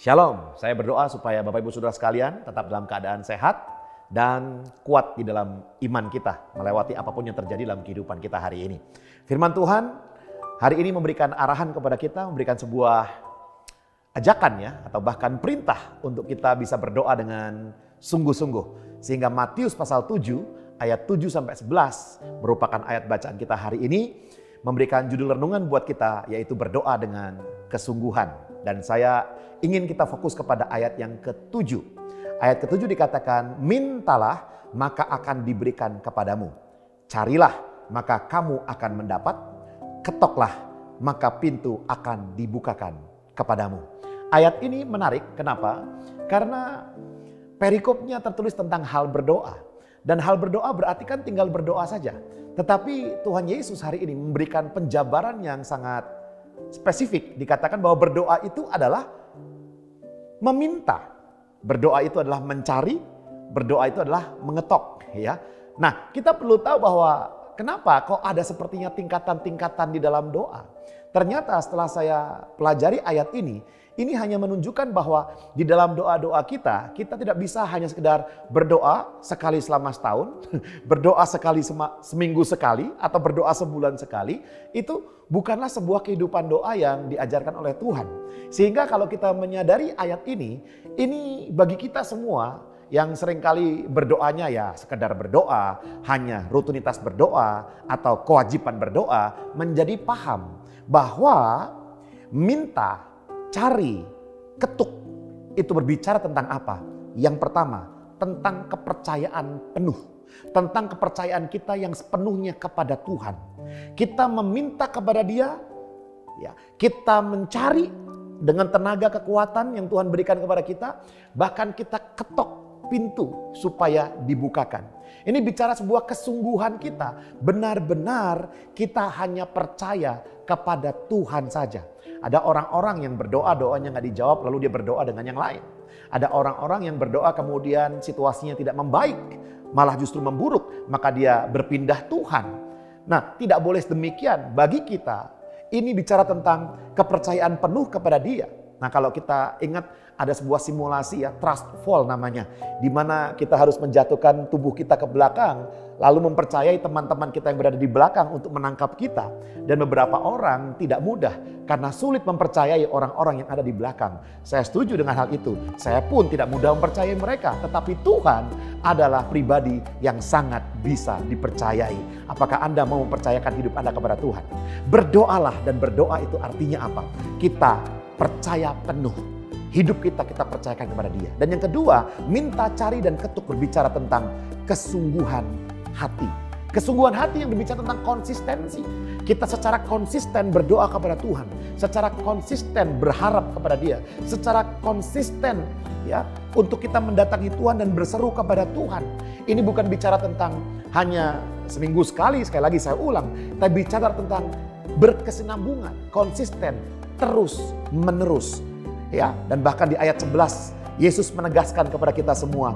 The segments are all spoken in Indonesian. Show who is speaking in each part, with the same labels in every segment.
Speaker 1: Shalom, saya berdoa supaya Bapak Ibu Saudara sekalian tetap dalam keadaan sehat dan kuat di dalam iman kita melewati apapun yang terjadi dalam kehidupan kita hari ini. Firman Tuhan hari ini memberikan arahan kepada kita, memberikan sebuah ajakan ya, atau bahkan perintah untuk kita bisa berdoa dengan sungguh-sungguh. Sehingga Matius pasal 7 ayat 7 sampai 11 merupakan ayat bacaan kita hari ini, memberikan judul renungan buat kita yaitu berdoa dengan kesungguhan. Dan saya ingin kita fokus kepada ayat yang ke-7. Ayat ke-7 dikatakan, mintalah maka akan diberikan kepadamu. Carilah maka kamu akan mendapat. Ketoklah maka pintu akan dibukakan kepadamu. Ayat ini menarik, kenapa? Karena perikopnya tertulis tentang hal berdoa. Dan hal berdoa berarti kan tinggal berdoa saja. Tetapi Tuhan Yesus hari ini memberikan penjabaran yang sangat spesifik. Dikatakan bahwa berdoa itu adalah meminta. Berdoa itu adalah mencari, berdoa itu adalah mengetok, ya. Nah, kita perlu tahu bahwa kenapa kok ada sepertinya tingkatan-tingkatan di dalam doa. Ternyata setelah saya pelajari ayat ini hanya menunjukkan bahwa di dalam doa-doa kita tidak bisa hanya sekedar berdoa sekali selama setahun, berdoa sekali seminggu sekali, atau berdoa sebulan sekali. Itu bukanlah sebuah kehidupan doa yang diajarkan oleh Tuhan. Sehingga kalau kita menyadari ayat ini bagi kita semua yang seringkali berdoanya ya sekedar berdoa, hanya rutinitas berdoa atau kewajiban berdoa, menjadi paham bahwa minta, cari, ketuk itu berbicara tentang apa? Yang pertama, tentang kepercayaan penuh. Tentang kepercayaan kita yang sepenuhnya kepada Tuhan. Kita meminta kepada Dia, ya, kita mencari dengan tenaga kekuatan yang Tuhan berikan kepada kita, bahkan kita ketok pintu supaya dibukakan. Ini bicara sebuah kesungguhan kita. Benar-benar kita hanya percaya kepada Tuhan saja. Ada orang-orang yang berdoa, doanya nggak dijawab, lalu dia berdoa dengan yang lain. Ada orang-orang yang berdoa kemudian situasinya tidak membaik, malah justru memburuk, maka dia berpindah Tuhan. Nah, tidak boleh demikian. Bagi kita, ini bicara tentang kepercayaan penuh kepada Dia. Nah, kalau kita ingat ada sebuah simulasi ya, trust fall namanya, di mana kita harus menjatuhkan tubuh kita ke belakang, lalu mempercayai teman-teman kita yang berada di belakang untuk menangkap kita. Dan beberapa orang tidak mudah karena sulit mempercayai orang-orang yang ada di belakang. Saya setuju dengan hal itu. Saya pun tidak mudah mempercayai mereka, tetapi Tuhan adalah pribadi yang sangat bisa dipercayai. Apakah Anda mau mempercayakan hidup Anda kepada Tuhan? Berdoalah, dan berdoa itu artinya apa? Kita percaya penuh. Hidup kita percayakan kepada Dia. Dan yang kedua, minta, cari, dan ketuk berbicara tentang kesungguhan hati. Kesungguhan hati yang berbicara tentang konsistensi. Kita secara konsisten berdoa kepada Tuhan. Secara konsisten berharap kepada Dia. Secara konsisten ya untuk kita mendatangi Tuhan dan berseru kepada Tuhan. Ini bukan bicara tentang hanya seminggu sekali lagi saya ulang. Tapi bicara tentang berkesinambungan, konsisten, terus menerus. Ya, dan bahkan di ayat 11 Yesus menegaskan kepada kita semua,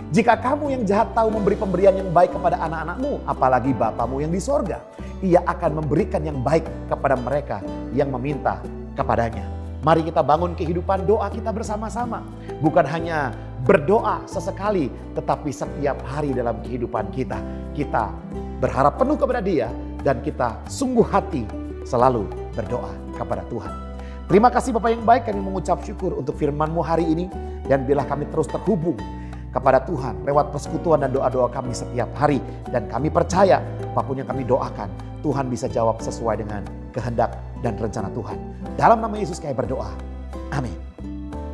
Speaker 1: jika kamu yang jahat tahu memberi pemberian yang baik kepada anak-anakmu, apalagi Bapamu yang di sorga, Ia akan memberikan yang baik kepada mereka yang meminta kepadanya. Mari kita bangun kehidupan doa kita bersama-sama. Bukan hanya berdoa sesekali, tetapi setiap hari dalam kehidupan kita. Kita berharap penuh kepada Dia, dan kita sungguh hati selalu berdoa kepada Tuhan. Terima kasih Bapak yang baik, kami mengucap syukur untuk firman-Mu hari ini. Dan biarlah kami terus terhubung kepada Tuhan lewat persekutuan dan doa-doa kami setiap hari. Dan kami percaya apapun yang kami doakan, Tuhan bisa jawab sesuai dengan kehendak dan rencana Tuhan. Dalam nama Yesus kami berdoa. Amin.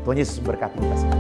Speaker 1: Tuhan Yesus memberkati kita semua.